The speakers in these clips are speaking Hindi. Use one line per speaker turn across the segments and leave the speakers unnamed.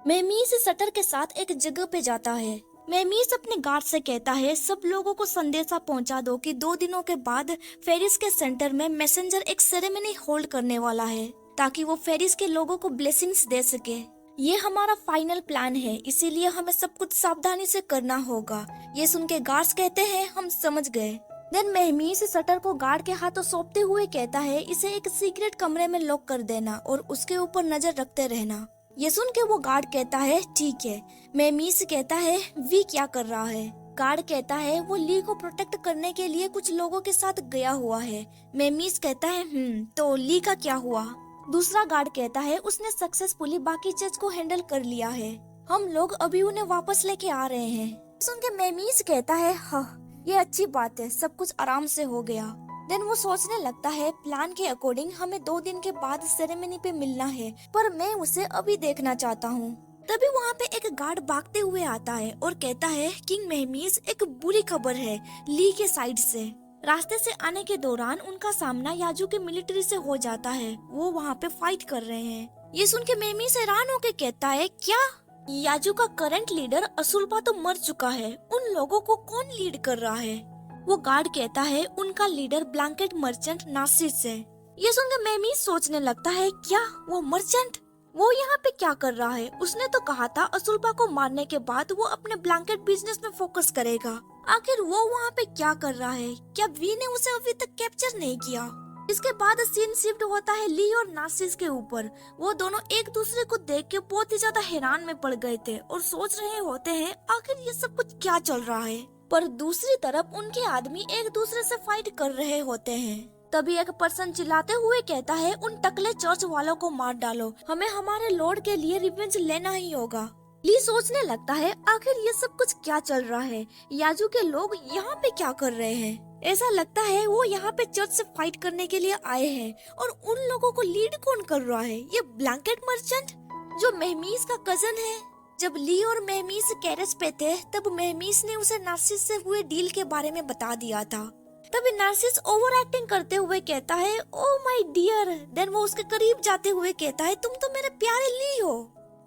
मेमीस सटर के साथ एक जगह पे जाता है। मेमीस अपने गार्ड से कहता है सब लोगों को संदेशा पहुंचा दो कि 2 दिनों के बाद फेरिस के सेंटर में मैसेंजर एक सेरेमनी होल्ड करने वाला है ताकि वो फेरिस के लोगों को ब्लेसिंग्स दे सके। ये हमारा फाइनल प्लान है, इसीलिए हमें सब कुछ सावधानी से करना होगा। ये सुन के गार्ड्स कहते हैं हम समझ गए। देन मेहमीस सटर को गार्ड के हाथों सौंपते हुए कहता है इसे एक सीक्रेट कमरे में लॉक कर देना और उसके ऊपर नजर रखते रहना। ये सुन के वो गार्ड कहता है ठीक है। मेहमीस कहता है वी क्या कर रहा है। गार्ड कहता है वो ली को प्रोटेक्ट करने के लिए कुछ लोगों के साथ गया हुआ है। मेहमीस कहता है तो ली का क्या हुआ। दूसरा गार्ड कहता है उसने सक्सेसफुली बाकी चीज को हैंडल कर लिया है, हम लोग अभी उन्हें वापस लेके आ रहे हैं। सुन के मेमीस कहता है हाँ ये अच्छी बात है, सब कुछ आराम से हो गया। देन वो सोचने लगता है प्लान के अकॉर्डिंग हमें 2 दिन के बाद सेरेमनी पे मिलना है, पर मैं उसे अभी देखना चाहता हूँ। तभी वहाँ पे एक गार्ड भागते हुए आता है और कहता है किंग मेहमीस एक बुरी खबर है ली के साइड से। रास्ते से आने के दौरान उनका सामना याजू के मिलिट्री से हो जाता है, वो वहाँ पे फाइट कर रहे हैं। ये सुन के मेहमीस हैरान होके कहता है क्या याजू का करंट लीडर असुल्पा तो मर चुका है, उन लोगों को कौन लीड कर रहा है। वो गार्ड कहता है उनका लीडर ब्लैंकेट मर्चेंट नार्सिस है। ये सुनकर मेहमीस सोचने लगता है क्या वो मर्चेंट वो यहाँ पे क्या कर रहा है। उसने तो कहा था असुल्पा को मारने के बाद वो अपने ब्लैंकेट बिजनेस में फोकस करेगा, आखिर वो वहाँ पे क्या कर रहा है। क्या वी ने उसे अभी तक कैप्चर नहीं किया। इसके बाद सीन शिफ्ट होता है ली और नार्सिस के ऊपर। वो दोनों एक दूसरे को देख के बहुत ही ज्यादा हैरान में पड़ गए थे और सोच रहे होते हैं आखिर ये सब कुछ क्या चल रहा है। पर दूसरी तरफ उनके आदमी एक दूसरे से फाइट कर रहे होते हैं। तभी एक पर्सन चिल्लाते हुए कहता है उन टकले चर्च वालों को मार डालो, हमें हमारे लॉर्ड के लिए रिवेंज लेना ही होगा। ली सोचने लगता है आखिर ये सब कुछ क्या चल रहा है, याजू के लोग यहाँ पे क्या कर रहे हैं। ऐसा लगता है वो यहाँ पे चर्च से फाइट करने के लिए आए हैं और उन लोगों को लीड कौन कर रहा है, ये ब्लैंकेट मर्चेंट जो मेहमीस का कजन है। जब ली और मेहमीस कैरेज पे थे तब मेहमीस ने उसे नार्सिस से हुए डील के बारे में बता दिया था। तभी नार्सिस ओवर एक्टिंग करते हुए कहता है ओ माय डियर। देन वो उसके करीब जाते हुए कहता है तुम तो मेरे प्यारे ली हो,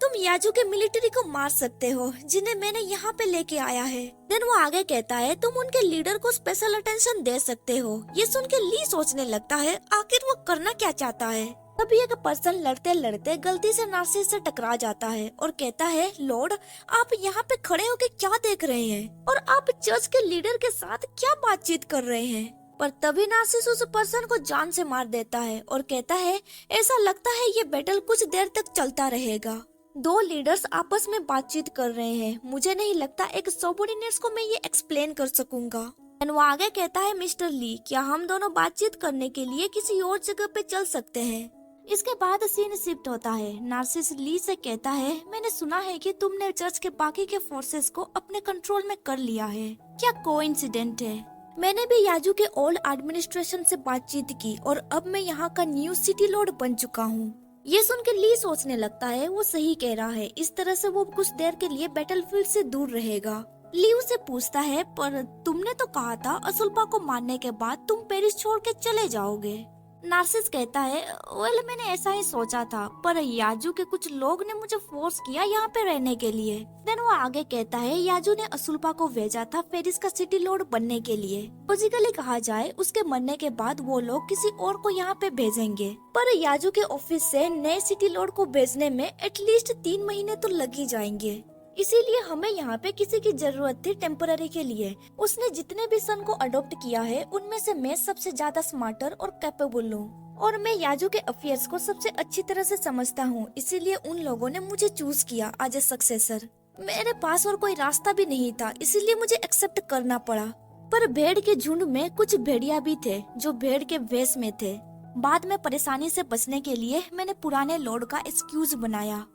तुम याजू के मिलिट्री को मार सकते हो जिन्हें मैंने यहाँ पे लेके आया है। देन वो आगे कहता है तुम उनके लीडर को स्पेशल अटेंशन दे सकते हो। ये सुन के ली सोचने लगता है आखिर वो करना क्या चाहता है। तभी एक पर्सन लड़ते लड़ते गलती से नार्सिस से टकरा जाता है और कहता है लॉर्ड आप यहाँ पे खड़े होके क्या देख रहे हैं और आप चर्च के लीडर के साथ क्या बातचीत कर रहे हैं। पर तभी नार्सिस उस पर्सन को जान से मार देता है और कहता है ऐसा लगता है ये बैटल कुछ देर तक चलता रहेगा। 2 लीडर्स आपस में बातचीत कर रहे हैं, मुझे नहीं लगता एक सबऑर्डिनेट्स को मैं ये एक्सप्लेन कर सकूंगा। वो आगे कहता है मिस्टर ली क्या हम दोनों बातचीत करने के लिए किसी और जगह पे चल सकते हैं। इसके बाद सीन शिफ्ट होता है। नार्सिस ली से कहता है मैंने सुना है कि तुमने चर्च के बाकी के फोर्सेस को अपने कंट्रोल में कर लिया है, क्या कोइंसिडेंट है। मैंने भी याजू के ओल्ड एडमिनिस्ट्रेशन से बातचीत की और अब मैं यहाँ का न्यू सिटी लॉर्ड बन चुका हूँ। ये सुन के ली सोचने लगता है वो सही कह रहा है, इस तरह से वो कुछ देर के लिए बैटलफील्ड से दूर रहेगा। ली उसे पूछता है पर तुमने तो कहा था असुल्पा को मारने के बाद तुम पेरिस छोड़ के चले जाओगे। नार्सिस कहता है वेल मैंने ऐसा ही सोचा था, पर याजू के कुछ लोग ने मुझे फोर्स किया यहाँ पे रहने के लिए। देन वो आगे कहता है याजू ने असुल्पा को भेजा था पेरिस का सिटी लॉर्ड बनने के लिए। फिजिकली कहा जाए उसके मरने के बाद वो लोग किसी और को यहाँ पे भेजेंगे, पर याजू के ऑफिस से नए सिटी लॉर्ड को भेजने में एटलीस्ट 3 महीने तो लग ही जाएंगे, इसीलिए हमें यहाँ पे किसी की जरूरत थी टेम्पररी के लिए। उसने जितने भी सन को अडॉप्ट किया है उनमें से मैं सबसे ज्यादा स्मार्टर और कैपेबल हूँ और मैं याजू के अफेयर्स को सबसे अच्छी तरह से समझता हूँ, इसीलिए उन लोगों ने मुझे चूज किया एज ए सक्सेसर। मेरे पास और कोई रास्ता भी नहीं था, इसीलिए मुझे एक्सेप्ट करना पड़ा। पर भेड़ के झुंड में कुछ भेड़िया भी थे जो भेड़ के वेश में थे। बाद में परेशानी से बचने के लिए मैंने पुराने लॉर्ड का एक्सक्यूज बनाया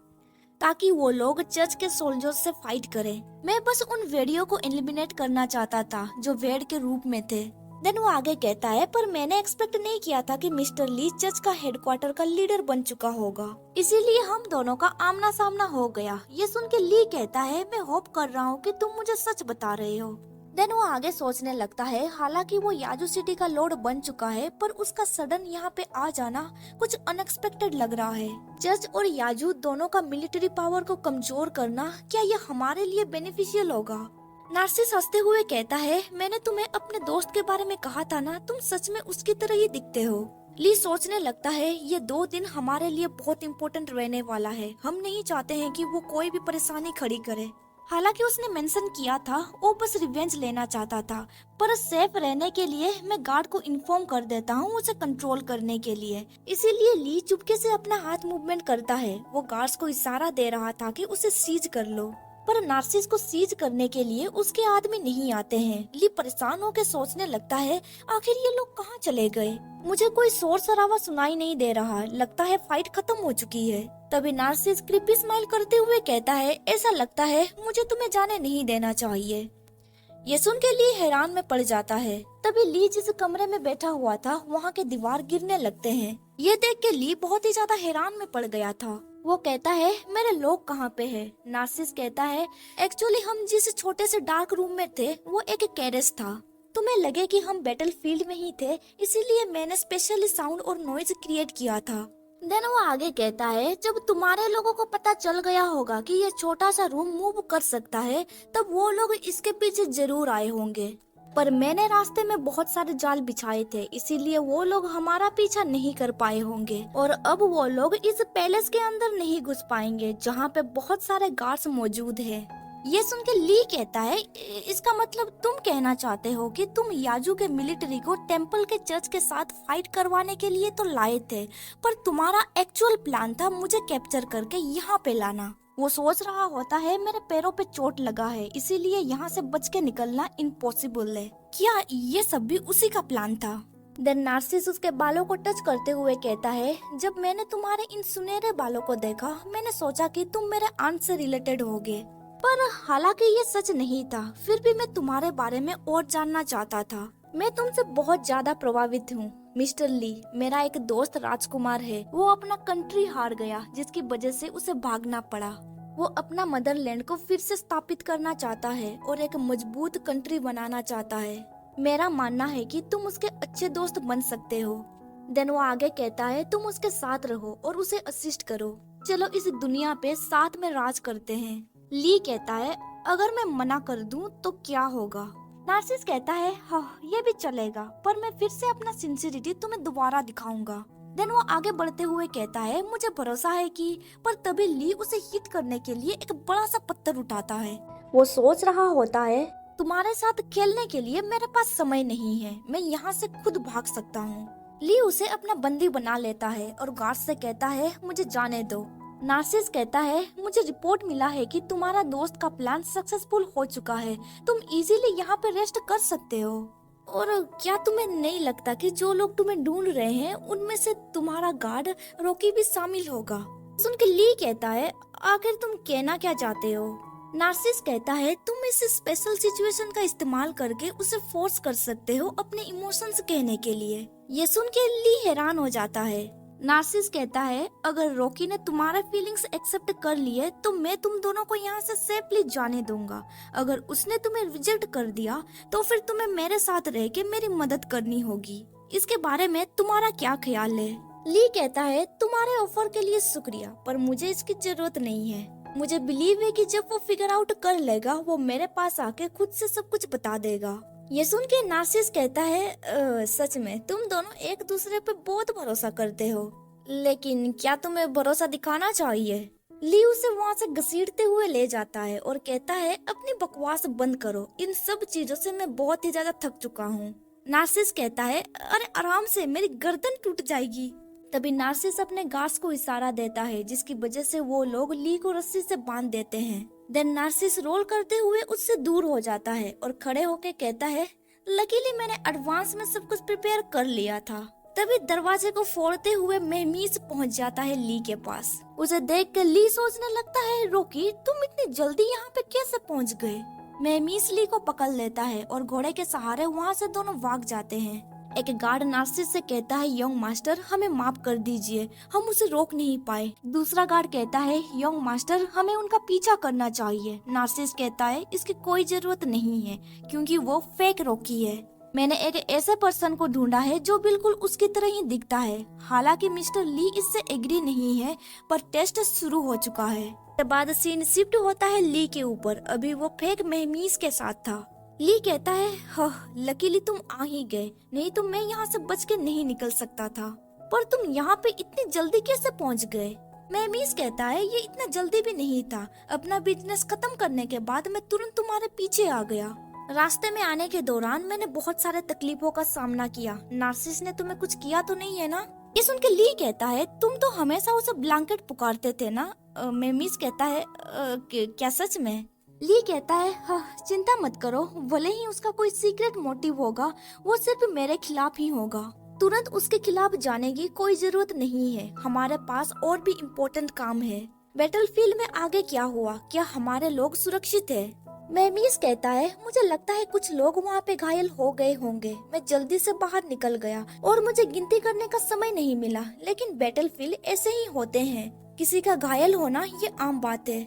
ताकि वो लोग चर्च के सोल्जर्स से फाइट करें। मैं बस उन भेड़ियों को एलिमिनेट करना चाहता था जो भेड़ के रूप में थे। देन वो आगे कहता है पर मैंने एक्सपेक्ट नहीं किया था कि मिस्टर ली चर्च का हेडक्वार्टर का लीडर बन चुका होगा, इसीलिए हम दोनों का आमना सामना हो गया। ये सुन के ली कहता है मैं होप कर रहा हूँ कि तुम मुझे सच बता रहे हो। देन वो आगे सोचने लगता है, हालांकि वो याजू सिटी का लॉर्ड बन चुका है, पर उसका सडन यहाँ पे आ जाना कुछ अनएक्सपेक्टेड लग रहा है। जज और याजू दोनों का मिलिट्री पावर को कमजोर करना, क्या ये हमारे लिए बेनिफिशियल होगा? नार्सिस हंसते हुए कहता है, मैंने तुम्हें अपने दोस्त के बारे में कहा था ना, तुम सच में उसकी तरह ही दिखते हो। ली सोचने लगता है, ये 2 दिन हमारे लिए बहुत इम्पोर्टेंट रहने वाला है। हम नहीं चाहते हैं कि वो कोई भी परेशानी खड़ी करे। हालांकि उसने मेंशन किया था वो बस रिवेंज लेना चाहता था, पर सेफ रहने के लिए मैं गार्ड को इन्फॉर्म कर देता हूँ उसे कंट्रोल करने के लिए। इसीलिए ली चुपके से अपना हाथ मूवमेंट करता है। वो गार्ड्स को इशारा दे रहा था कि उसे सीज कर लो, पर नार्सिस को सीज करने के लिए उसके आदमी नहीं आते हैं। ली परेशान होकर सोचने लगता है, आखिर ये लोग कहाँ चले गए? मुझे कोई शोर शराबा सुनाई नहीं दे रहा, लगता है फाइट खत्म हो चुकी है। तभी नार्सिस क्रीपी स्माइल करते हुए कहता है, ऐसा लगता है मुझे तुम्हें जाने नहीं देना चाहिए। ये सुन के ली हैरान में पड़ जाता है। तभी ली जिस कमरे में बैठा हुआ था वहाँ के दीवार गिरने लगते हैं। ये देख के ली बहुत ही ज्यादा हैरान में पड़ गया था। वो कहता है, मेरे लोग कहाँ पे है? नार्सिस कहता है, एक्चुअली हम जिस छोटे से डार्क रूम में थे वो एक कैरेज था। तुम्हें लगे कि हम बैटलफील्ड में ही थे, इसीलिए मैंने स्पेशली साउंड और नॉइज क्रिएट किया था। देन वो आगे कहता है, जब तुम्हारे लोगों को पता चल गया होगा कि ये छोटा सा रूम मूव कर सकता है, तब वो लोग इसके पीछे जरूर आए होंगे। पर मैंने रास्ते में बहुत सारे जाल बिछाए थे, इसीलिए वो लोग हमारा पीछा नहीं कर पाए होंगे। और अब वो लोग इस पैलेस के अंदर नहीं घुस पाएंगे जहाँ पे बहुत सारे गार्ड्स मौजूद हैं। ये सुन के ली कहता है, इसका मतलब तुम कहना चाहते हो कि तुम याजू के मिलिट्री को टेम्पल के चर्च के साथ फाइट करवाने के लिए तो लाए थे, पर तुम्हारा एक्चुअल प्लान था मुझे कैप्चर करके यहाँ पे लाना। वो सोच रहा होता है, मेरे पैरों पे चोट लगा है, इसीलिए यहाँ से बच के निकलना इम्पॉसिबल है। क्या ये सब भी उसी का प्लान था? देन नार्सिस उसके बालों को टच करते हुए कहता है, जब मैंने तुम्हारे इन सुनहरे बालों को देखा, मैंने सोचा कि तुम मेरे आंट से रिलेटेड होगे, पर हालांकि ये सच नहीं था। फिर भी मैं तुम्हारे बारे में और जानना चाहता था। मैं तुमसे बहुत ज्यादा प्रभावित हूँ मिस्टर ली। मेरा एक दोस्त राजकुमार है, वो अपना कंट्री हार गया, जिसकी वजह से उसे भागना पड़ा। वो अपना मदरलैंड को फिर से स्थापित करना चाहता है और एक मजबूत कंट्री बनाना चाहता है। मेरा मानना है कि तुम उसके अच्छे दोस्त बन सकते हो। देन वो आगे कहता है, तुम उसके साथ रहो और उसे असिस्ट करो। चलो इस दुनिया पे साथ में राज करते हैं। ली कहता है, अगर मैं मना कर दूं तो क्या होगा? नार्सिस कहता है, हाँ ये भी चलेगा, पर मैं फिर से अपना सिंसियरिटी तुम्हें दोबारा दिखाऊंगा। देन वो आगे बढ़ते हुए कहता है, मुझे भरोसा है कि। पर तभी ली उसे हिट करने के लिए एक बड़ा सा पत्थर उठाता है। वो सोच रहा होता है, तुम्हारे साथ खेलने के लिए मेरे पास समय नहीं है, मैं यहाँ से खुद भाग सकता हूँ। ली उसे अपना बंदी बना लेता है और गार्ड से कहता है, मुझे जाने दो। नार्सिस कहता है, मुझे रिपोर्ट मिला है कि तुम्हारा दोस्त का प्लान सक्सेसफुल हो चुका है, तुम इजीली यहाँ पे रेस्ट कर सकते हो। और क्या तुम्हें नहीं लगता कि जो लोग तुम्हें ढूंढ रहे हैं उनमें से तुम्हारा गार्ड रॉकी भी शामिल होगा? सुन के ली कहता है, आखिर तुम कहना क्या चाहते हो? नार्सिस कहता है, तुम इस स्पेशल सिचुएशन का इस्तेमाल करके उसे फोर्स कर सकते हो अपने इमोशंस कहने के लिए। ये सुन के ली हैरान हो जाता है। नार्सिस कहता है, अगर रॉकी ने तुम्हारे फीलिंग्स एक्सेप्ट कर लिए तो मैं तुम दोनों को यहाँ से सेफली जाने दूंगा। अगर उसने तुम्हें रिजेक्ट कर दिया तो फिर तुम्हें मेरे साथ रह के मेरी मदद करनी होगी। इसके बारे में तुम्हारा क्या ख्याल है? ली कहता है, तुम्हारे ऑफर के लिए शुक्रिया, पर मुझे इसकी जरूरत नहीं है। मुझे बिलीव है कि जब वो फिगर आउट कर लेगा वो मेरे पास आके खुद से सब कुछ बता देगा। ये सुन के नार्सिस कहता है, सच में तुम दोनों एक दूसरे पे बहुत भरोसा करते हो, लेकिन क्या तुम्हें भरोसा दिखाना चाहिए? ली उसे वहाँ से घसीटते हुए ले जाता है और कहता है, अपनी बकवास बंद करो, इन सब चीजों से मैं बहुत ही ज्यादा थक चुका हूँ। नार्सिस कहता है, अरे आराम से, मेरी गर्दन टूट जाएगी। तभी नार्सिस अपने गार्ड्स को इशारा देता है, जिसकी वजह से वो लोग ली को रस्सी से बांध देते हैं। देन नार्सिस रोल करते हुए उससे दूर हो जाता है और खड़े होके कहता है, लकीली मैंने एडवांस में सब कुछ प्रिपेयर कर लिया था। तभी दरवाजे को फोड़ते हुए मेहमीस पहुंच जाता है ली के पास। उसे देख कर ली सोचने लगता है, रॉकी तुम इतनी जल्दी यहाँ पे कैसे पहुँच गए? मेहमीस ली को पकड़ लेता है और घोड़े के सहारे वहाँ से दोनों भाग जाते हैं। एक गार्ड नार्सिस से कहता है, यंग मास्टर हमें माफ कर दीजिए, हम उसे रोक नहीं पाए। दूसरा गार्ड कहता है, यंग मास्टर हमें उनका पीछा करना चाहिए। नार्सिस कहता है, इसकी कोई जरूरत नहीं है क्योंकि वो फेक रॉकी है। मैंने एक ऐसे पर्सन को ढूंढा है जो बिल्कुल उसकी तरह ही दिखता है। हालांकि मिस्टर ली इससे एग्री नहीं है, पर टेस्ट शुरू हो चुका है। इसके बाद सीन शिफ्ट होता है ली के ऊपर। अभी वो फेक मेहमीज के साथ था। ली कहता है, लकीली तुम आ ही गए, नहीं तो मैं यहाँ से बच के नहीं निकल सकता था। पर तुम यहाँ पे इतनी जल्दी कैसे पहुँच गए? मेहमीज कहता है, ये इतना जल्दी भी नहीं था। अपना बिजनेस खत्म करने के बाद मैं तुरंत तुम्हारे पीछे आ गया। रास्ते में आने के दौरान मैंने बहुत सारे तकलीफों का सामना किया। नार्सिस ने तुम्हें कुछ किया तो नहीं है ना? ये सुन के ली कहता है, तुम तो हमेशा उसे ब्लैंकेट पुकारते थे ना? मेमिस कहता है, क्या सच में? ली कहता है, हाँ, चिंता मत करो, भले ही उसका कोई सीक्रेट मोटिव होगा, वो सिर्फ मेरे खिलाफ ही होगा। तुरंत उसके खिलाफ जाने की कोई जरूरत नहीं है, हमारे पास और भी इम्पोर्टेंट काम है। बैटलफील्ड में आगे क्या हुआ? क्या हमारे लोग सुरक्षित है? मेमिस कहता है, मुझे लगता है कुछ लोग वहाँ पे घायल हो गए होंगे। मैं जल्दी से बाहर निकल गया और मुझे गिनती करने का समय नहीं मिला, लेकिन बैटलफील्ड ऐसे ही होते हैं, किसी का घायल होना ये आम बात है।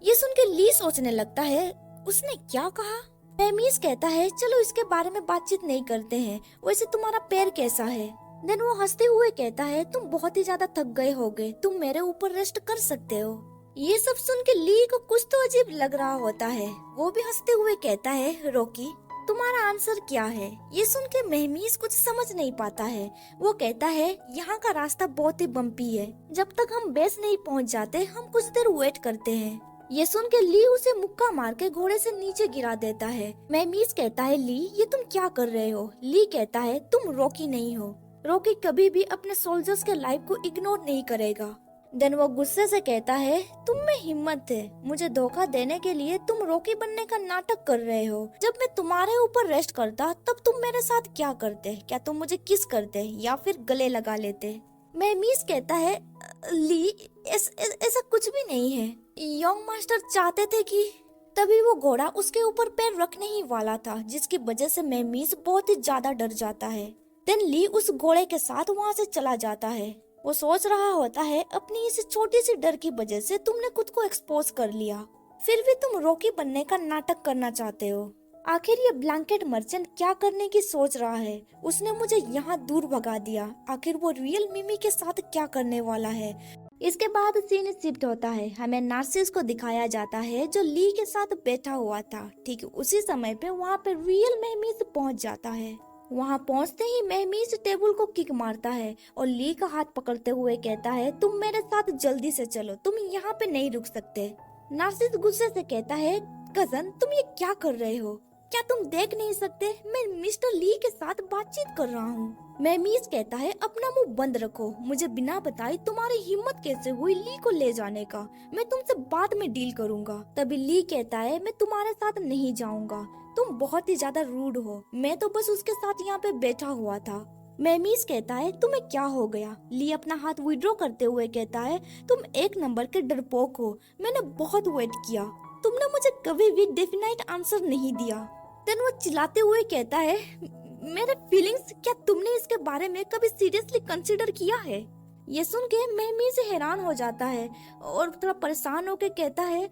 ये सुन के ली सोचने लगता है, उसने क्या कहा? मेमिस कहता है, चलो इसके बारे में बातचीत नहीं करते हैं, वैसे तुम्हारा पैर कैसा है? देन वो हंसते हुए कहता है, तुम बहुत ही ज्यादा थक गए होगे, तुम मेरे ऊपर रेस्ट कर सकते हो। ये सब सुन के ली को कुछ तो अजीब लग रहा होता है। वो भी हंसते हुए कहता है, रॉकी तुम्हारा आंसर क्या है? ये सुन के मेहमीस कुछ समझ नहीं पाता है। वो कहता है, यहाँ का रास्ता बहुत ही बम्पी है, जब तक हम बेस नहीं पहुँच जाते हम कुछ देर वेट करते हैं। ये सुन के ली उसे मुक्का मार के घोड़े से नीचे गिरा देता है। मेहमीस कहता है, ली ये तुम क्या कर रहे हो? ली कहता है, तुम रॉकी नहीं हो, रॉकी कभी भी अपने सोल्जर्स के लाइफ को इग्नोर नहीं करेगा। देन वो गुस्से से कहता है, तुम में हिम्मत है, मुझे धोखा देने के लिए तुम रॉकी बनने का नाटक कर रहे हो। जब मैं तुम्हारे ऊपर रेस्ट करता तब तुम मेरे साथ क्या करते? क्या तुम मुझे किस करते या फिर गले लगा लेते? मेमिस कहता है, ली ऐसा कुछ भी नहीं है, यंग मास्टर चाहते थे कि। तभी वो घोड़ा उसके ऊपर पैर रखने ही वाला था, जिसकी वजह से मेमिस बहुत ही ज्यादा डर जाता है। देन ली उस घोड़े के साथ वहाँ से चला जाता है। वो सोच रहा होता है, अपनी इस छोटी सी डर की वजह से तुमने खुद को एक्सपोज कर लिया, फिर भी तुम रॉकी बनने का नाटक करना चाहते हो। आखिर ये ब्लैंकेट मर्चेंट क्या करने की सोच रहा है? उसने मुझे यहाँ दूर भगा दिया, आखिर वो रियल मिमी के साथ क्या करने वाला है? इसके बाद सीन शिफ्ट होता है। हमें नार्सिस को दिखाया जाता है जो ली के साथ बैठा हुआ था। ठीक उसी समय पे वहाँ पे रियल मेहमीज पहुँच जाता है। वहाँ पहुँचते ही मेहमीज टेबल को किक मारता है और ली का हाथ पकड़ते हुए कहता है, तुम मेरे साथ जल्दी से चलो, तुम यहाँ पे नहीं रुक सकते। नार्सिस गुस्से से कहता है, कजन तुम ये क्या कर रहे हो? क्या तुम देख नहीं सकते मैं मिस्टर ली के साथ बातचीत कर रहा हूँ? मेहमीज कहता है, अपना मुंह बंद रखो, मुझे बिना बताए तुम्हारी हिम्मत कैसे हुई ली को ले जाने का? मैं तुमसे बाद में डील करूँगा। तभी ली कहता है, मैं तुम्हारे साथ नहीं जाऊँगा, तुम बहुत ही ज्यादा रूड हो, मैं तो बस उसके साथ यहाँ पे बैठा हुआ था। मेहमीज कहता है, तुम्हें क्या हो गया? ली अपना हाथ विड्रॉ करते हुए कहता है, तुम एक नंबर के डरपोक हो, मैंने बहुत वेट किया, तुमने मुझे कभी भी डेफिनेट आंसर नहीं दिया। देन वो चिल्लाते हुए कहता है, मेरे फीलिंग्स, क्या तुमने इसके बारे में कभी सीरियसली कंसिडर किया है? ये सुन के मेहमीज हैरान हो जाता है और थोड़ा परेशान होकर कहता है,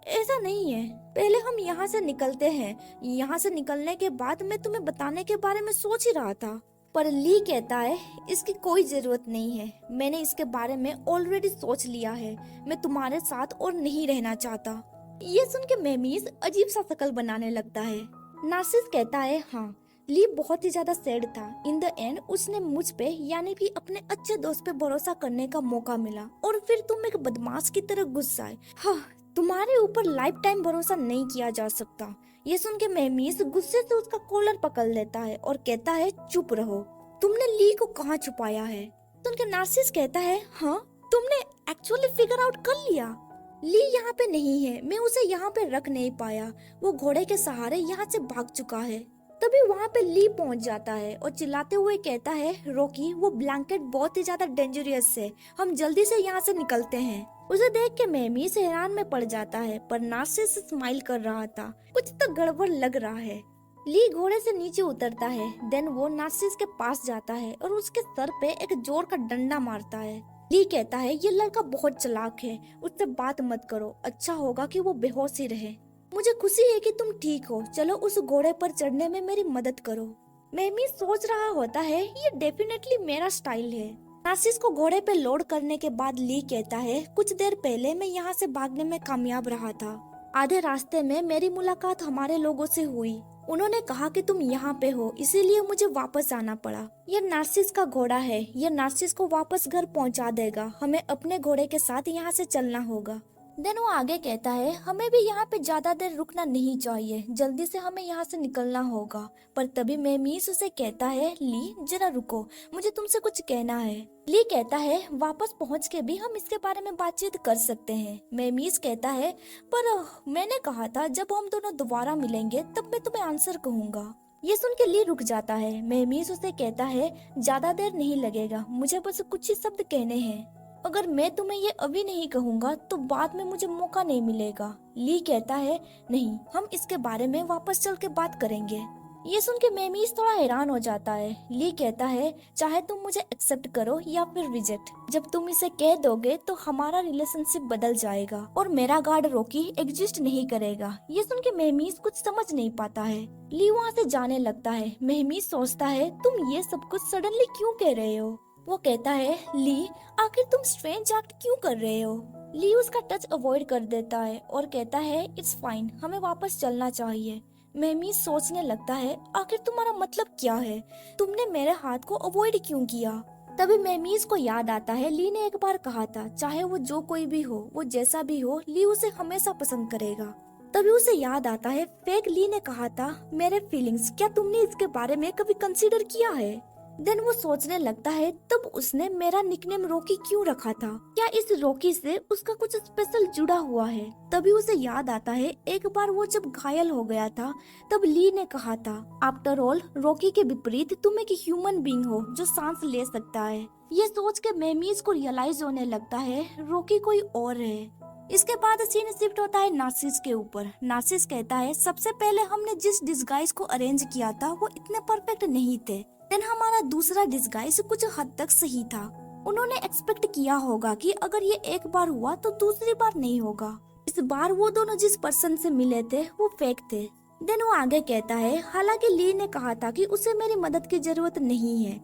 ऐसा नहीं है, पहले हम यहाँ से निकलते हैं, यहाँ से निकलने के बाद मैं तुम्हें बताने के बारे में सोच ही रहा था। पर ली कहता है, इसकी कोई जरूरत नहीं है, मैंने इसके बारे में ऑलरेडी सोच लिया है, मैं तुम्हारे साथ और नहीं रहना चाहता। ये सुन के मेहमीज अजीब सा शकल बनाने लगता है। नार्सिस कहता है, हाँ, ली बहुत ही ज्यादा सैड था। इन द एंड उसने मुझ पे यानी कि अपने अच्छे दोस्त पे भरोसा करने का मौका मिला और फिर तुम एक बदमाश की तरह घुस आए। हाँ, तुम्हारे ऊपर लाइफ टाइम भरोसा नहीं किया जा सकता। ये सुन के मेहमीज गुस्से से उसका कॉलर पकड़ लेता है और कहता है, चुप रहो, तुमने ली को कहाँ छुपाया है? सुन के नार्सिस कहता है, हाँ, तुमने एक्चुअली फिगर आउट कर लिया, ली यहाँ पे नहीं है, मैं उसे यहाँ पे रख नहीं पाया, वो घोड़े के सहारे यहाँ से भाग चुका है। तभी वहाँ पे ली पहुँच जाता है और चिल्लाते हुए कहता है, रॉकी वो ब्लैंकेट बहुत ही ज्यादा डेंजरस है, हम जल्दी से यहाँ से निकलते हैं। उसे देख के मेहमीज हैरान में पड़ जाता है, पर नार्सिस स्माइल कर रहा था, कुछ तो गड़बड़ लग रहा है। ली घोड़े से नीचे उतरता है। देन वो नार्सिस के पास जाता है और उसके सर पे एक जोर का डंडा मारता है। ली कहता है ये लड़का बहुत चालाक है, उससे बात मत करो, अच्छा होगा कि वो बेहोश ही रहे। मुझे खुशी है कि तुम ठीक हो, चलो उस घोड़े पर चढ़ने में मेरी मदद करो। मेमी सोच रहा होता है ये डेफिनेटली मेरा स्टाइल है। नार्सिस को घोड़े पे लोड करने के बाद ली कहता है कुछ देर पहले मैं यहाँ से भागने में कामयाब रहा था। आधे रास्ते में मेरी मुलाकात हमारे लोगों से हुई। उन्होंने कहा कि तुम यहाँ पे हो, इसीलिए मुझे वापस आना पड़ा। ये नार्सिस का घोड़ा है, ये नार्सिस को वापस घर पहुँचा देगा। हमें अपने घोड़े के साथ यहाँ से चलना होगा। देन वो आगे कहता है हमें भी यहाँ पे ज्यादा देर रुकना नहीं चाहिए, जल्दी से हमें यहाँ से निकलना होगा। पर तभी मेमीस उसे कहता है ली जरा रुको, मुझे तुमसे कुछ कहना है। ली कहता है वापस पहुँच के भी हम इसके बारे में बातचीत कर सकते हैं। मेमीस कहता है पर मैंने कहा था जब हम दोनों दोबारा मिलेंगे तब मैं तुम्हें आंसर कहूँगा। ये सुन के ली रुक जाता है। मेमीस उसे कहता है ज्यादा देर नहीं लगेगा, मुझे बस कुछ ही शब्द कहने हैं। अगर मैं तुम्हें ये अभी नहीं कहूँगा तो बाद में मुझे मौका नहीं मिलेगा। ली कहता है नहीं, हम इसके बारे में वापस चल के बात करेंगे। ये सुन के मेमीस थोड़ा हैरान हो जाता है। ली कहता है चाहे तुम मुझे एक्सेप्ट करो या फिर रिजेक्ट, जब तुम इसे कह दोगे तो हमारा रिलेशनशिप बदल जाएगा और मेरा गार्ड रॉकी एग्जिस्ट नहीं करेगा। ये सुन के मेमीस कुछ समझ नहीं पाता है। ली वहाँ से जाने लगता है। मेमीस सोचता है तुम ये सब कुछ सडनली क्यों कह रहे हो। वो कहता है ली आखिर तुम स्ट्रेंज एक्ट क्यों कर रहे हो। ली उसका टच अवॉइड कर देता है और कहता है इट्स फाइन, हमें वापस चलना चाहिए। मेमी सोचने लगता है आखिर तुम्हारा मतलब क्या है, तुमने मेरे हाथ को अवॉइड क्यों किया। तभी मेमीज को याद आता है ली ने एक बार कहा था चाहे वो जो कोई भी हो, वो जैसा भी हो, ली उसे हमेशा पसंद करेगा। तभी उसे याद आता है फेक ली ने कहा था मेरे फीलिंग्स, क्या तुमने इसके बारे में कभी कंसीडर किया है। देन वो सोचने लगता है तब उसने मेरा निकनेम रॉकी क्यों रखा था, क्या इस रॉकी से उसका कुछ स्पेशल जुड़ा हुआ है। तभी उसे याद आता है एक बार वो जब घायल हो गया था तब ली ने कहा था आफ्टर ऑल रॉकी के विपरीत तुम एक ह्यूमन बीइंग हो जो सांस ले सकता है। ये सोच के मेमीज को रियलाइज होने लगता है रॉकी कोई और है। इसके बाद सीन शिफ्ट होता है नार्सिस के ऊपर। नार्सिस कहता है सबसे पहले हमने जिस डिस्गाइज को अरेंज किया था वो इतने परफेक्ट नहीं थे। देन हमारा दूसरा डिस्गाइज कुछ हद तक सही था। उन्होंने एक्सपेक्ट किया होगा कि अगर ये एक बार हुआ तो दूसरी बार नहीं होगा। इस बार वो दोनों जिस पर्सन से मिले थे वो फेक थे। देन वो आगे कहता है हालांकि ली ने कहा था कि उसे मेरी मदद की जरूरत नहीं है,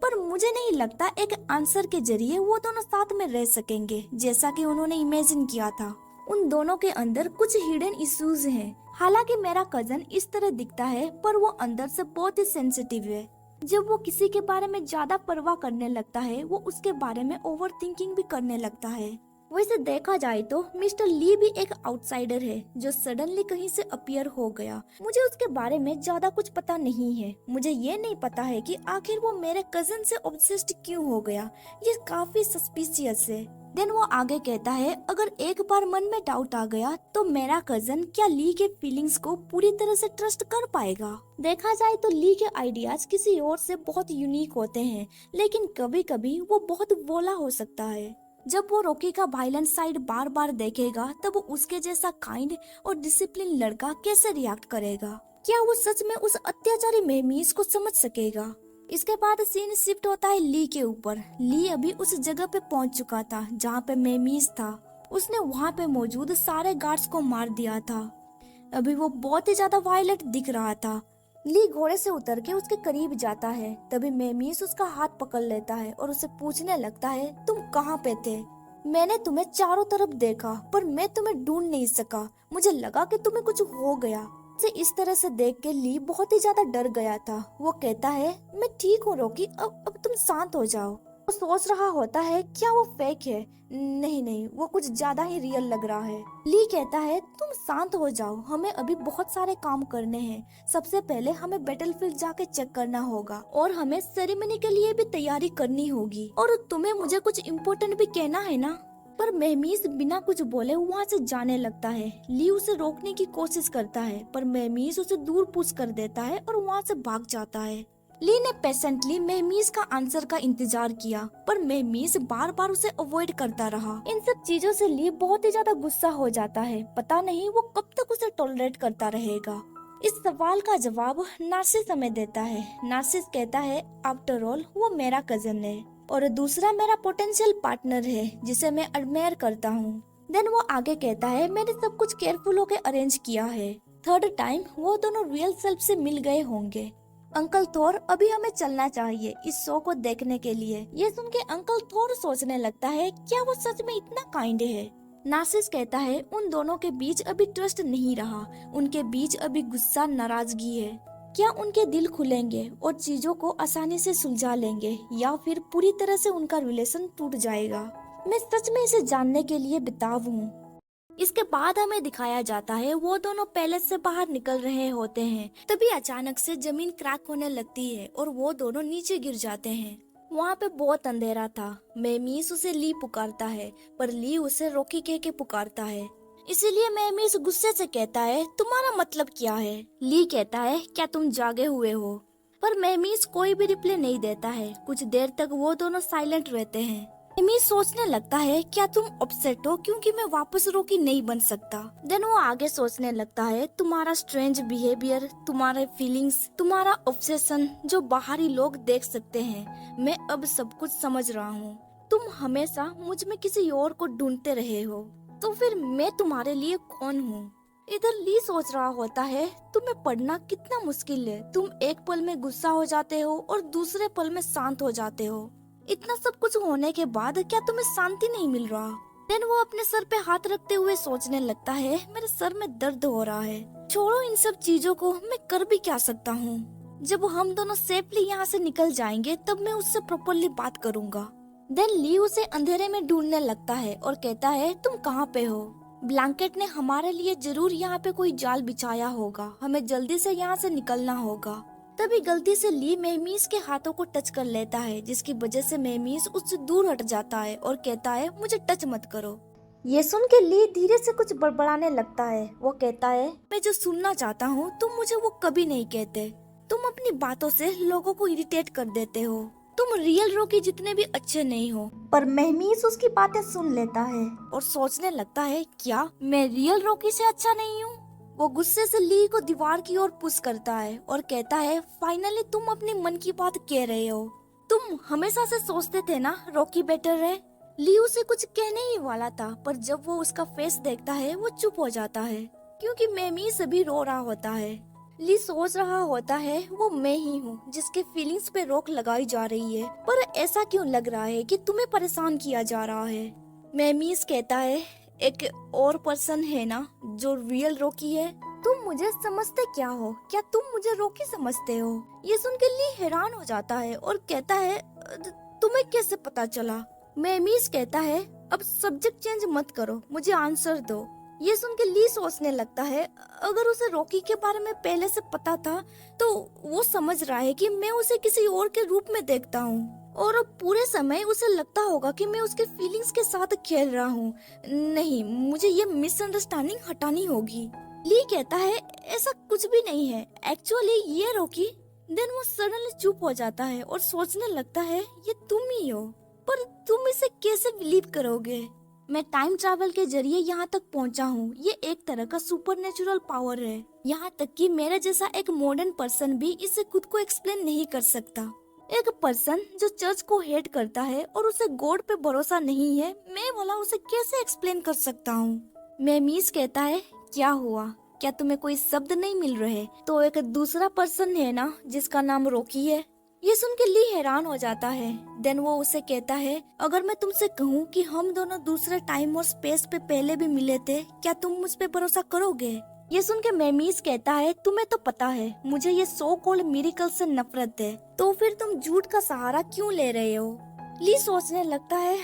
पर मुझे नहीं लगता एक आंसर के जरिए वो दोनों साथ में रह सकेंगे जैसा कि उन्होंने इमेजिन किया था। उन दोनों के अंदर कुछ हिडन इश्यूज हैं। हालांकि मेरा कजन इस तरह दिखता है पर वो अंदर से बहुत ही सेंसिटिव है। जब वो किसी के बारे में ज्यादा परवाह करने लगता है वो उसके बारे में ओवर थिंकिंग भी करने लगता है। वैसे देखा जाए तो मिस्टर ली भी एक आउटसाइडर है जो सडनली कहीं से अपीयर हो गया। मुझे उसके बारे में ज्यादा कुछ पता नहीं है। मुझे ये नहीं पता है कि आखिर वो मेरे कजन से ऑब्सेस्ड क्यों हो गया। ये काफी सस्पिशियस है। देन वो आगे कहता है अगर एक बार मन में डाउट आ गया तो मेरा कजन क्या ली के फीलिंग्स को पूरी तरह से ट्रस्ट कर पाएगा। देखा जाए तो ली के आइडियाज किसी और से बहुत यूनिक होते हैं, लेकिन कभी कभी वो बहुत बोला हो सकता है। जब वो रॉकी का वायलेंट साइड बार बार देखेगा तब उसके जैसा काइंड और डिसिप्लिन लड़का कैसे रिएक्ट करेगा। क्या वो सच में उस अत्याचारी मेमीज को समझ सकेगा। इसके बाद सीन शिफ्ट होता है ली के ऊपर। ली अभी उस जगह पे पहुंच चुका था जहाँ पे मेमीज था। उसने वहाँ पे मौजूद सारे गार्ड्स को मार दिया था। अभी वो बहुत ही ज्यादा वायलेंट दिख रहा था। ली घोड़े से उतर के उसके करीब जाता है। तभी मेमीस उसका हाथ पकड़ लेता है और उसे पूछने लगता है तुम कहाँ पे थे। मैंने तुम्हें चारों तरफ देखा पर मैं तुम्हें ढूंढ नहीं सका। मुझे लगा कि तुम्हें कुछ हो गया। उसे इस तरह से देख के ली बहुत ही ज्यादा डर गया था। वो कहता है मैं ठीक हूँ रॉकी, अब तुम शांत हो जाओ। वो सोच रहा होता है क्या वो फेक है। नहीं, वो कुछ ज्यादा ही रियल लग रहा है। ली कहता है तुम शांत हो जाओ, हमें अभी बहुत सारे काम करने हैं। सबसे पहले हमें बैटलफील्ड जाके चेक करना होगा और हमें सेरेमनी के लिए भी तैयारी करनी होगी, और तुम्हें मुझे कुछ इम्पोर्टेंट भी कहना है ना। पर मेमीस बिना कुछ बोले वहाँ से जाने लगता है। ली उसे रोकने की कोशिश करता है पर मेमीस उसे दूर पुश कर देता है और वहाँ से भाग जाता है। ली ने पेशेंटली मेहमीस का आंसर का इंतजार किया पर मेहमीस बार बार उसे अवॉइड करता रहा। इन सब चीजों से ली बहुत ही ज्यादा गुस्सा हो जाता है। पता नहीं वो कब तक उसे टॉलरेट करता रहेगा। इस सवाल का जवाब नार्सिस हमें देता है। नार्सिस कहता है आफ्टर ऑल वो मेरा कजन है और दूसरा मेरा पोटेंशियल पार्टनर है जिसे मैं एडमायर करता हूँ। देन वो आगे कहता है मैंने सब कुछ केयरफुल होके अरेंज किया है। थर्ड टाइम वो दोनों रियल सेल्फ से मिल गए होंगे। अंकल थोर अभी हमें चलना चाहिए इस शो को देखने के लिए। ये सुन के अंकल थोर सोचने लगता है क्या वो सच में इतना काइंड है। नार्सिस कहता है उन दोनों के बीच अभी ट्रस्ट नहीं रहा, उनके बीच अभी गुस्सा नाराजगी है। क्या उनके दिल खुलेंगे और चीजों को आसानी से सुलझा लेंगे या फिर पूरी तरह से उनका रिलेशन टूट जाएगा। मैं सच में इसे जानने के लिए बेताब हूँ। इसके बाद हमें दिखाया जाता है वो दोनों पैलेस से बाहर निकल रहे होते हैं। तभी अचानक से जमीन क्रैक होने लगती है और वो दोनों नीचे गिर जाते हैं। वहाँ पे बहुत अंधेरा था। मेमीस उसे ली पुकारता है पर ली उसे रॉकी कह के पुकारता है। इसीलिए मेमीस गुस्से से कहता है तुम्हारा मतलब क्या है। ली कहता है क्या तुम जागे हुए हो, पर मेमीस कोई भी रिप्लाई नहीं देता है। कुछ देर तक वो दोनों साइलेंट रहते हैं। मेमीस सोचने लगता है क्या तुम अपसेट हो क्योंकि मैं वापस रॉकी नहीं बन सकता। देन वो आगे सोचने लगता है तुम्हारा स्ट्रेंज बिहेवियर, तुम्हारे फीलिंग्स, तुम्हारा ऑब्सेशन जो बाहरी लोग देख सकते हैं, मैं अब सब कुछ समझ रहा हूँ। तुम हमेशा मुझ में किसी और को ढूंढते रहे हो, तो फिर मैं तुम्हारे लिए कौन हूँ। इधर ली सोच रहा होता है तुम्हें पढ़ना कितना मुश्किल है। तुम एक पल में गुस्सा हो जाते हो और दूसरे पल में शांत हो जाते हो। इतना सब कुछ होने के बाद क्या तुम्हें शांति नहीं मिल रहा। देन वो अपने सर पे हाथ रखते हुए सोचने लगता है मेरे सर में दर्द हो रहा है। छोड़ो इन सब चीजों को, मैं कर भी क्या सकता हूँ। जब हम दोनों सेफली यहाँ से निकल जाएंगे तब मैं उससे प्रॉपरली बात करूँगा। देन ली उसे अंधेरे में ढूंढने लगता है और कहता है तुम कहाँ पे हो। ब्लैंकेट ने हमारे लिए जरूर यहाँ पे कोई जाल बिछाया होगा, हमें जल्दी से यहाँ से निकलना होगा। तभी गलती से ली मेमीस के हाथों को टच कर लेता है जिसकी वजह से मेमीस उससे दूर हट जाता है और कहता है मुझे टच मत करो। ये सुन के ली धीरे से कुछ बड़बड़ाने लगता है। वो कहता है मैं जो सुनना चाहता हूँ तुम मुझे वो कभी नहीं कहते। तुम अपनी बातों से लोगों को इरिटेट कर देते हो। तुम रियल रॉकी जितने भी अच्छे नहीं हो। पर मेमीस उसकी बातें सुन लेता है और सोचने लगता है क्या मैं रियल रॉकी से अच्छा नहीं हूँ। वो गुस्से से ली को दीवार की ओर पुश करता है और कहता है फाइनली तुम अपने मन की बात कह रहे हो। तुम हमेशा से सोचते थे ना रॉकी बेटर है। ली उसे कुछ कहने ही वाला था पर जब वो उसका फेस देखता है वो चुप हो जाता है क्योंकि मेमी सभी रो रहा होता है। ली सोच रहा होता है वो मैं ही हूँ जिसके फीलिंग्स पे रोक लगाई जा रही है, पर ऐसा क्यों लग रहा है कि तुम्हें परेशान किया जा रहा है। मेमीस कहता है एक और पर्सन है ना जो रियल रॉकी है। तुम मुझे समझते क्या हो, क्या तुम मुझे रॉकी समझते हो। ये सुन के ली हैरान हो जाता है और कहता है तुम्हें कैसे पता चला। मेमीस कहता है अब सब्जेक्ट चेंज मत करो, मुझे आंसर दो। ये सुन के ली सोचने लगता है अगर उसे रॉकी के बारे में पहले से पता था तो वो समझ रहा है कि मैं उसे किसी और के रूप में देखता हूँ और पूरे समय उसे लगता होगा कि मैं उसके फीलिंग्स के साथ खेल रहा हूँ। नहीं, मुझे ये मिसअंडरस्टैंडिंग हटानी होगी। ली कहता है ऐसा कुछ भी नहीं है, एक्चुअली ये रॉकी। देन वो सडनली चुप हो जाता है और सोचने लगता है ये तुम ही हो, पर तुम इसे कैसे बिलीव करोगे। मैं टाइम ट्रैवल के जरिए यहाँ तक पहुँचा हूँ। ये एक तरह का सुपरनेचुरल पावर है। यहाँ तक कि मेरे जैसा एक मॉडर्न पर्सन भी इसे खुद को एक्सप्लेन नहीं कर सकता। एक पर्सन जो चर्च को हेट करता है और उसे गॉड पे भरोसा नहीं है, मैं भला उसे कैसे एक्सप्लेन कर सकता हूँ। मेमीस कहता है क्या हुआ, क्या तुम्हें कोई शब्द नहीं मिल रहे। तो एक दूसरा पर्सन है ना जिसका नाम रॉकी है। ये सुन के ली हैरान हो जाता है। देन वो उसे कहता है अगर मैं तुमसे कहूँ कि हम दोनों दूसरे टाइम और स्पेस पे पहले भी मिले थे, क्या तुम मुझ पे भरोसा करोगे। ये सुन के मेमीस कहता है तुम्हें तो पता है मुझे ये सो कॉल्ड मिरेकल से नफरत है, तो फिर तुम झूठ का सहारा क्यों ले रहे हो। ली सोचने लगता है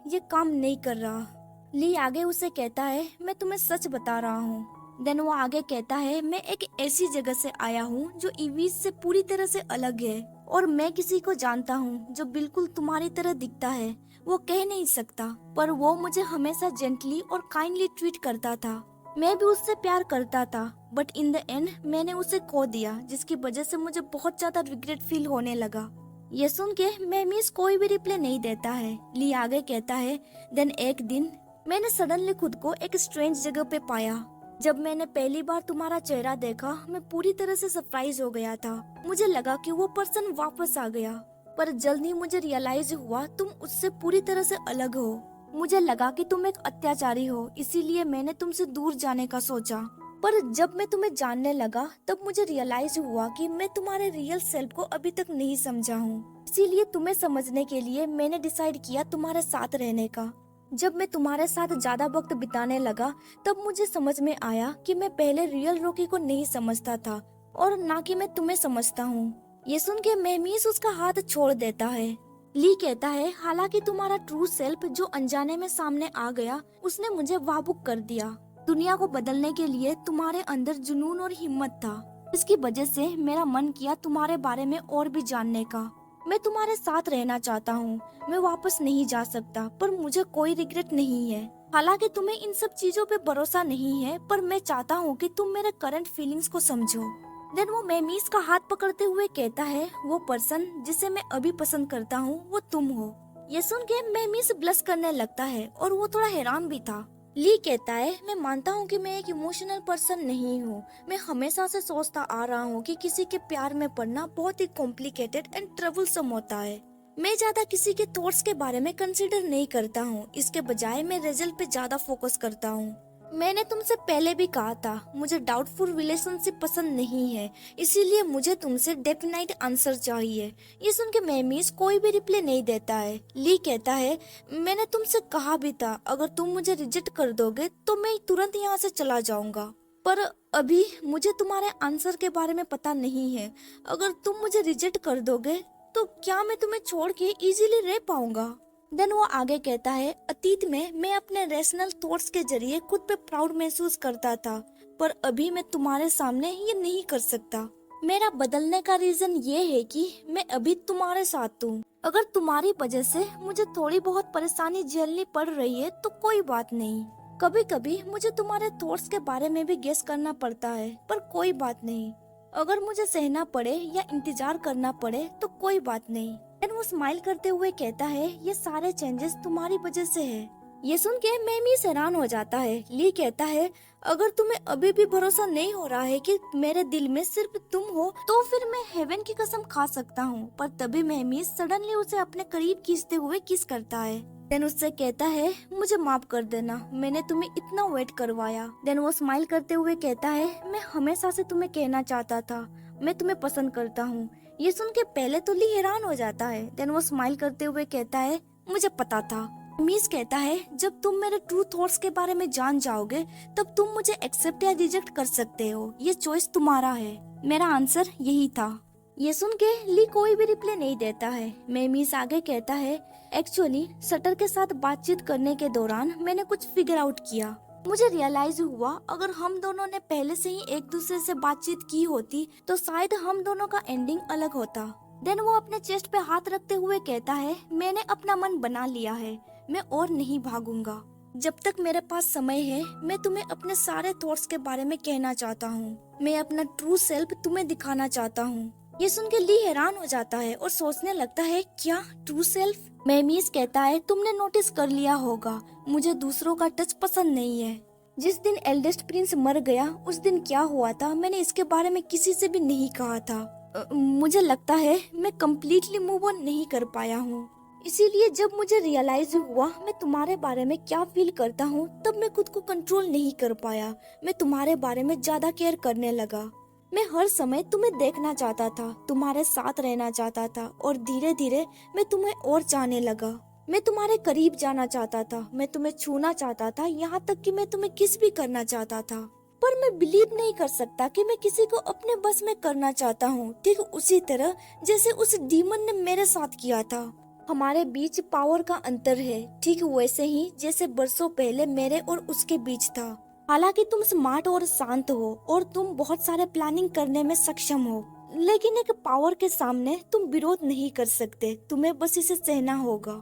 ये काम नहीं कर रहा। ली आगे उसे कहता है मैं तुम्हें सच बता रहा हूँ। देन वो आगे कहता है मैं एक ऐसी जगह से आया हूँ जो इवीज से पूरी तरह से अलग है और मैं किसी को जानता हूँ जो बिल्कुल तुम्हारी तरह दिखता है। वो कह नहीं सकता पर वो मुझे हमेशा जेंटली और काइंडली ट्रीट करता था। मैं भी उससे प्यार करता था बट इन द एंड मैंने उसे खो दिया, जिसकी वजह से मुझे बहुत ज्यादा रिग्रेट फील होने लगा। ये सुन के मेमीस कोई भी रिप्लाई नहीं देता है। ली आगे कहता है देन एक दिन मैंने सडनली खुद को एक स्ट्रेंज जगह पे पाया। जब मैंने पहली बार तुम्हारा चेहरा देखा, मैं पूरी तरह से सरप्राइज हो गया था। मुझे लगा कि वो पर्सन वापस आ गया, पर जल्द ही मुझे रियलाइज हुआ तुम उससे पूरी तरह से अलग हो। मुझे लगा कि तुम एक अत्याचारी हो, इसीलिए मैंने तुमसे दूर जाने का सोचा। पर जब मैं तुम्हें जानने लगा तब मुझे रियलाइज हुआ कि मैं तुम्हारे रियल सेल्फ को अभी तक नहीं समझा हूँ। इसीलिए तुम्हें समझने के लिए मैंने डिसाइड किया तुम्हारे साथ रहने का। जब मैं तुम्हारे साथ ज्यादा वक्त बिताने लगा तब मुझे समझ में आया कि मैं पहले रियल रॉकी को नहीं समझता था और ना कि मैं तुम्हें समझता हूँ। ये सुन के मेहमीस उसका हाथ छोड़ देता है। ली कहता है, हालांकि तुम्हारा ट्रू सेल्फ जो अनजाने में सामने आ गया उसने मुझे भावुक कर दिया। दुनिया को बदलने के लिए तुम्हारे अंदर जुनून और हिम्मत था। इसकी वजह से मेरा मन किया तुम्हारे बारे में और भी जानने का। मैं तुम्हारे साथ रहना चाहता हूँ। मैं वापस नहीं जा सकता, पर मुझे कोई रिग्रेट नहीं है। हालांकि तुम्हें इन सब चीजों पे भरोसा नहीं है, पर मैं चाहता हूँ कि तुम मेरे करंट फीलिंग्स को समझो। देन वो मेमीस का हाथ पकड़ते हुए कहता है, वो पर्सन जिसे मैं अभी पसंद करता हूँ वो तुम हो। ये सुन के मेमीस ब्लश करने लगता है और वो थोड़ा हैरान भी था। ली कहता है, मैं मानता हूँ कि मैं एक इमोशनल पर्सन नहीं हूँ। मैं हमेशा से सोचता आ रहा हूँ कि किसी के प्यार में पड़ना बहुत ही कॉम्प्लिकेटेड एंड ट्रबलसम होता है। मैं ज्यादा किसी के थॉट्स के बारे में कंसिडर नहीं करता हूँ। इसके बजाय मैं रिजल्ट पे ज्यादा फोकस करता हूँ। मैंने तुमसे पहले भी कहा था, मुझे डाउटफुल रिलेशनशिप पसंद नहीं है, इसीलिए मुझे तुमसे डेफिनेट आंसर चाहिए। ये सुन के मेहमीस कोई भी रिप्लाई नहीं देता है। ली कहता है, मैंने तुमसे कहा भी था, अगर तुम मुझे रिजेक्ट कर दोगे तो मैं तुरंत यहाँ से चला जाऊंगा। पर अभी मुझे तुम्हारे आंसर के बारे में पता नहीं है। अगर तुम मुझे रिजेक्ट कर दोगे तो क्या मैं तुम्हें छोड़ के इजीली रह पाऊंगा? देन वो आगे कहता है, अतीत में मैं अपने रैशनल थॉट्स के जरिए खुद पे प्राउड महसूस करता था, पर अभी मैं तुम्हारे सामने ये नहीं कर सकता। मेरा बदलने का रीजन ये है कि मैं अभी तुम्हारे साथ हूँ। अगर तुम्हारी वजह से मुझे थोड़ी बहुत परेशानी झेलनी पड़ रही है तो कोई बात नहीं। कभी कभी मुझे तुम्हारे थॉट्स के बारे में भी गेस करना पड़ता है, पर कोई बात नहीं। अगर मुझे सहना पड़े या इंतजार करना पड़े तो कोई बात नहीं। देन वो स्माइल करते हुए कहता है, ये सारे चेंजेस तुम्हारी वजह से है। ये सुन के मेमी हैरान हो जाता है। ली कहता है, अगर तुम्हें अभी भी भरोसा नहीं हो रहा है कि मेरे दिल में सिर्फ तुम हो तो फिर मैं हेवन की कसम खा सकता हूँ। पर तभी मेहमी सडनली उसे अपने करीब खींचते हुए किस करता है। देन उससे कहता है, मुझे माफ कर देना, मैंने तुम्हें इतना वेट करवाया। देन वो स्माइल करते हुए कहता है, मैं हमेशा से तुम्हें कहना चाहता था, मैं तुम्हें पसंद करता हूँ। ये सुन के पहले तो ली हैरान हो जाता है। देन वो स्माइल करते हुए कहता है, मुझे पता था। मीस कहता है, जब तुम मेरे ट्रू थॉट्स के बारे में जान जाओगे तब तुम मुझे एक्सेप्ट या रिजेक्ट कर सकते हो। ये चॉइस तुम्हारा है। मेरा आंसर यही था। ये सुन के ली कोई भी रिप्लाई नहीं देता है। मेमीस आगे कहता है, एक्चुअली शटर के साथ बातचीत करने के दौरान मैंने कुछ फिगर आउट किया। मुझे रियलाइज हुआ अगर हम दोनों ने पहले से ही एक दूसरे से बातचीत की होती तो शायद हम दोनों का एंडिंग अलग होता। देन वो अपने चेस्ट पे हाथ रखते हुए कहता है, मैंने अपना मन बना लिया है, मैं और नहीं भागूंगा। जब तक मेरे पास समय है मैं तुम्हें अपने सारे थॉट्स के बारे में कहना चाहता हूँ। मैं अपना ट्रू सेल्फ तुम्हें दिखाना चाहता हूँ। ये सुन के ली हैरान हो जाता है और सोचने लगता है, क्या ट्रू सेल्फ? मेमीस कहता है, तुमने नोटिस कर लिया होगा मुझे दूसरों का टच पसंद नहीं है। जिस दिन एल्डेस्ट प्रिंस मर गया उस दिन क्या हुआ था मैंने इसके बारे में किसी से भी नहीं कहा था। मुझे लगता है मैं कम्प्लीटली मूव ऑन नहीं कर पाया हूँ। इसीलिए जब मुझे रियलाइज हुआ मैं तुम्हारे बारे में क्या फील करता हूँ तब मैं खुद को कंट्रोल नहीं कर पाया। मैं तुम्हारे बारे में ज्यादा केयर करने लगा। मैं हर समय तुम्हें देखना चाहता था, तुम्हारे साथ रहना चाहता था और धीरे धीरे मैं तुम्हें और चाहने लगा। मैं तुम्हारे करीब जाना चाहता था, मैं तुम्हें छूना चाहता था, यहाँ तक कि मैं तुम्हें किस भी करना चाहता था। पर मैं बिलीव नहीं कर सकता कि मैं किसी को अपने बस में करना चाहता हूँ, ठीक उसी तरह जैसे उस डीमन ने मेरे साथ किया था। हमारे बीच पावर का अंतर है, ठीक वैसे ही जैसे बरसों पहले मेरे और उसके बीच था। हालांकि तुम स्मार्ट और शांत हो और तुम बहुत सारे प्लानिंग करने में सक्षम हो, लेकिन एक पावर के सामने तुम विरोध नहीं कर सकते, तुम्हें बस इसे सहना होगा।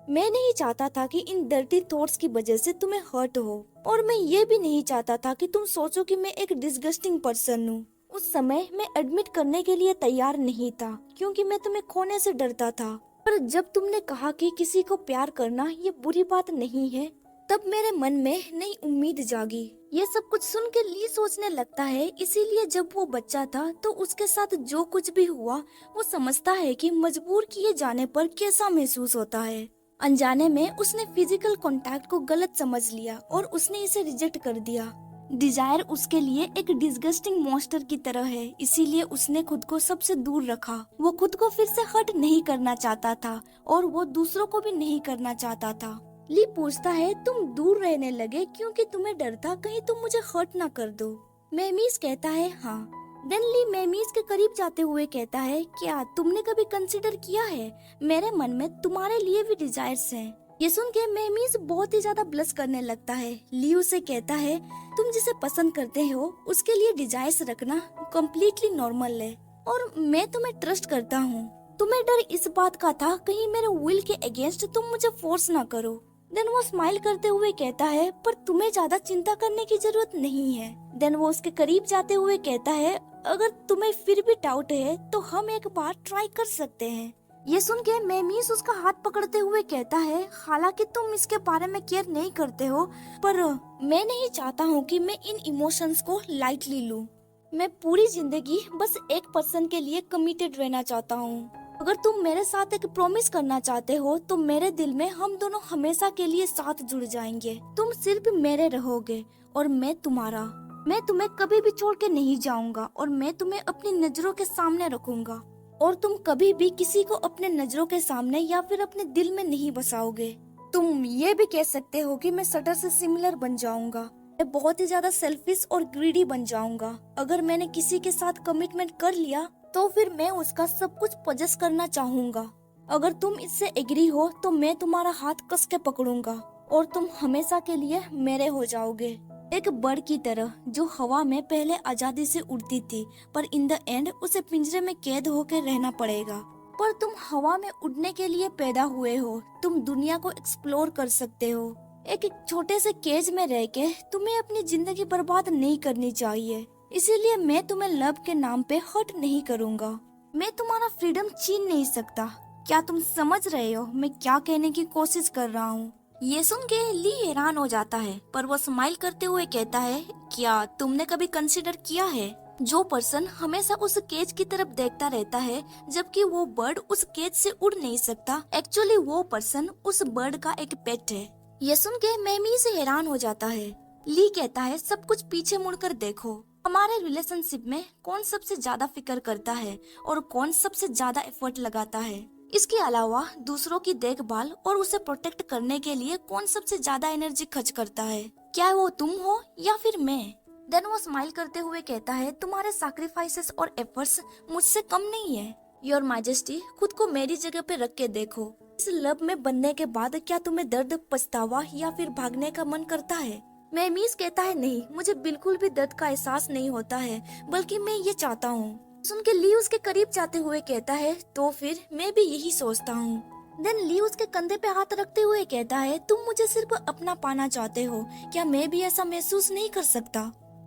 मैं नहीं चाहता था कि इन डर्टी थॉट्स की वजह से तुम्हें हर्ट हो, और मैं ये भी नहीं चाहता था कि तुम सोचो कि मैं एक डिस्गस्टिंग पर्सन हूँ। उस समय मैं एडमिट करने के लिए तैयार नहीं था क्योंकि मैं तुम्हें खोने से डरता था। पर जब तुमने कहा कि किसी को प्यार करना ये बुरी बात नहीं है, तब मेरे मन में नई उम्मीद जागी। ये सब कुछ सुन के ली सोचने लगता है, इसीलिए जब वो बच्चा था तो उसके साथ जो कुछ भी हुआ वो समझता है कि मजबूर किए जाने पर कैसा महसूस होता है। अनजाने में उसने फिजिकल कांटेक्ट को गलत समझ लिया और उसने इसे रिजेक्ट कर दिया। डिजायर उसके लिए एक डिस्गस्टिंग मॉन्स्टर की तरह है, इसीलिए उसने खुद को सबसे दूर रखा। वो खुद को फिर से हर्ट नहीं करना चाहता था और वो दूसरों को भी नहीं करना चाहता था। ली पूछता है, तुम दूर रहने लगे क्योंकि तुम्हें डर था कहीं तुम मुझे हर्ट ना कर दो। मेमीज कहता है हाँ। देन ली मेमीज के करीब जाते हुए कहता है, क्या तुमने कभी कंसिडर किया है मेरे मन में तुम्हारे लिए भी डिजायर्स हैं। ये सुन के मेमीज बहुत ही ज्यादा ब्लश करने लगता है। ली उसे कहता है, तुम जिसे पसंद करते हो उसके लिए डिजायर्स रखना कम्प्लीटली नॉर्मल है और मैं तुम्हें ट्रस्ट करता हूँ। तुम्हें डर इस बात का था कहीं मेरे विल के अगेंस्ट तुम मुझे फोर्स ना करो। देन वो स्माइल करते हुए कहता है, पर तुम्हें ज्यादा चिंता करने की जरूरत नहीं है। देन वो उसके करीब जाते हुए कहता है, अगर तुम्हें फिर भी डाउट है तो हम एक बार ट्राई कर सकते हैं। ये सुन के मेमीज उसका हाथ पकड़ते हुए कहता है, हालांकि तुम इसके बारे में केयर नहीं करते हो, पर मैं नहीं चाहता हूँ कि मैं इन इमोशंस को लाइटली लूं। मैं पूरी जिंदगी बस एक पर्सन के लिए कमिटेड रहना चाहता हूँ। अगर तुम मेरे साथ एक प्रॉमिस करना चाहते हो तो मेरे दिल में हम दोनों हमेशा के लिए साथ जुड़ जाएंगे। तुम सिर्फ मेरे रहोगे और मैं तुम्हारा। मैं तुम्हें कभी भी छोड़ के नहीं जाऊंगा और मैं तुम्हें अपनी नजरों के सामने रखूंगा और तुम कभी भी किसी को अपने नजरों के सामने या फिर अपने दिल में नहीं बसाओगे। तुम ये भी कह सकते हो कि मैं सटर से सिमिलर बन जाऊंगा। मैं बहुत ही ज्यादा सेल्फिश और ग्रीडी बन जाऊंगा। अगर मैंने किसी के साथ कमिटमेंट कर लिया तो फिर मैं उसका सब कुछ पजेस करना चाहूंगा। अगर तुम इससे एग्री हो तो मैं तुम्हारा हाथ कस के पकड़ूंगा और तुम हमेशा के लिए मेरे हो जाओगे। एक बर्ड की तरह जो हवा में पहले आजादी से उड़ती थी, पर इन द एंड उसे पिंजरे में कैद होकर रहना पड़ेगा। पर तुम हवा में उड़ने के लिए पैदा हुए हो। तुम दुनिया को एक्सप्लोर कर सकते हो। एक छोटे से केज में रह के तुम्हें अपनी जिंदगी बर्बाद नहीं करनी चाहिए। इसीलिए मैं तुम्हें लव के नाम पे हर्ट नहीं करूंगा। मैं तुम्हारा फ्रीडम छीन नहीं सकता। क्या तुम समझ रहे हो मैं क्या कहने की कोशिश कर रहा हूँ? ये सुन के ली हैरान हो जाता है, पर वो स्माइल करते हुए कहता है, क्या तुमने कभी कंसिडर किया है जो पर्सन हमेशा उस केज की तरफ देखता रहता है जबकि वो बर्ड उस केज से उड़ नहीं सकता, एक्चुअली वो पर्सन उस बर्ड का एक पेट है। ये सुन के मेमी से हैरान हो जाता है। ली कहता है, सब कुछ पीछे मुड़कर देखो। हमारे रिलेशनशिप में कौन सबसे ज्यादा फिक्र करता है और कौन सबसे ज्यादा एफर्ट लगाता है। इसके अलावा दूसरों की देखभाल और उसे प्रोटेक्ट करने के लिए कौन सबसे ज्यादा एनर्जी खर्च करता है, क्या वो तुम हो या फिर मैं? देन वो स्माइल करते हुए कहता है, तुम्हारे सैक्रिफाइसेस और एफर्ट्स मुझसे कम नहीं है। योर मैजेस्टी, खुद को मेरी जगह पे रख के देखो। इस लव में बनने के बाद क्या तुम्हें दर्द, पछतावा या फिर भागने का मन करता है? मेमीज कहता है, नहीं, मुझे बिल्कुल भी दर्द का एहसास नहीं होता है, बल्कि मैं ये चाहता हूँ। सुन के ली उसके करीब जाते हुए कहता है, तो फिर मैं भी यही सोचता हूँ। देन ली उसके कंधे पे हाथ रखते हुए कहता है, तुम मुझे सिर्फ अपना पाना चाहते हो, क्या मैं भी ऐसा महसूस नहीं कर सकता?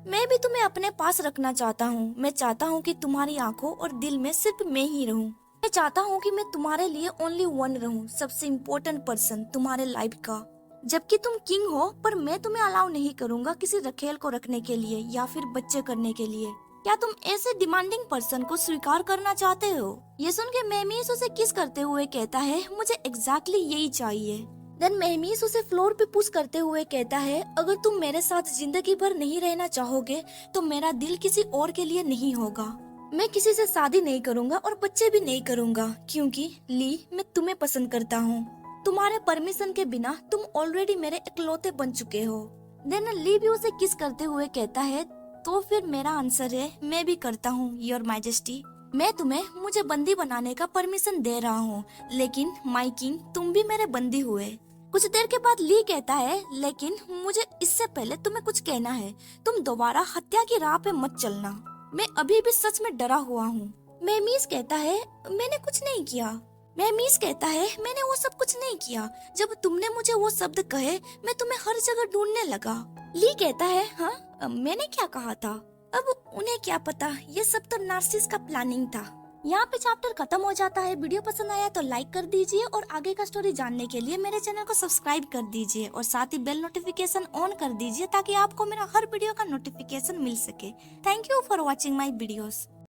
मैं भी तुम्हें अपने पास रखना चाहता हूँ। मैं चाहता हूँ कि तुम्हारी आंखों और दिल में सिर्फ मैं ही रहूँ। मैं चाहता हूँ कि मैं तुम्हारे लिए ओनली वन रहूँ, सबसे इम्पोर्टेंट पर्सन तुम्हारे लाइफ का। जबकि तुम किंग हो, पर मैं तुम्हें अलाउ नहीं करूंगा किसी रखेल को रखने के लिए या फिर बच्चे करने के लिए। क्या तुम ऐसे डिमांडिंग पर्सन को स्वीकार करना चाहते हो? ये सुन के मेहमीस उसे किस करते हुए कहता है, मुझे एग्जैक्टली यही चाहिए। देन मेहमीस उसे फ्लोर पे पुश करते हुए कहता है, अगर तुम मेरे साथ जिंदगी भर नहीं रहना चाहोगे तो मेरा दिल किसी और के लिए नहीं होगा। मैं किसी से शादी नहीं करूंगा और बच्चे भी नहीं करूंगा, क्योंकि ली, मैं तुम्हें पसंद करता हूँ। तुम्हारे परमिशन के बिना तुम ऑलरेडी मेरे इकलौते बन चुके हो। देन ली भी उसे किस करते हुए कहता है, तो फिर मेरा आंसर है, मैं भी करता हूँ योर मैजेस्टी। मैं तुम्हें मुझे बंदी बनाने का परमिशन दे रहा हूँ, लेकिन माई किंग, तुम भी मेरे बंदी हुए। कुछ देर के बाद ली कहता है, लेकिन मुझे इससे पहले तुम्हें कुछ कहना है। तुम दोबारा हत्या की राह पे मत चलना। मैं अभी भी सच में डरा हुआ हूँ। मेमीज कहता है, मैंने कुछ नहीं किया। मेमीज कहता है, मैंने वो सब कुछ नहीं किया। जब तुमने मुझे वो शब्द कहे, मैं तुम्हें हर जगह ढूंढने लगा। ली कहता है, हाँ, मैंने क्या कहा था? अब उन्हें क्या पता, ये सब तो नार्सिस का प्लानिंग था। यहाँ पे चैप्टर खत्म हो जाता है। वीडियो पसंद आया तो लाइक कर दीजिए और आगे का स्टोरी जानने के लिए मेरे चैनल को सब्सक्राइब कर दीजिए और साथ ही बेल नोटिफिकेशन ऑन कर दीजिए ताकि आपको मेरा हर वीडियो का नोटिफिकेशन मिल सके। Thank you for watching my videos.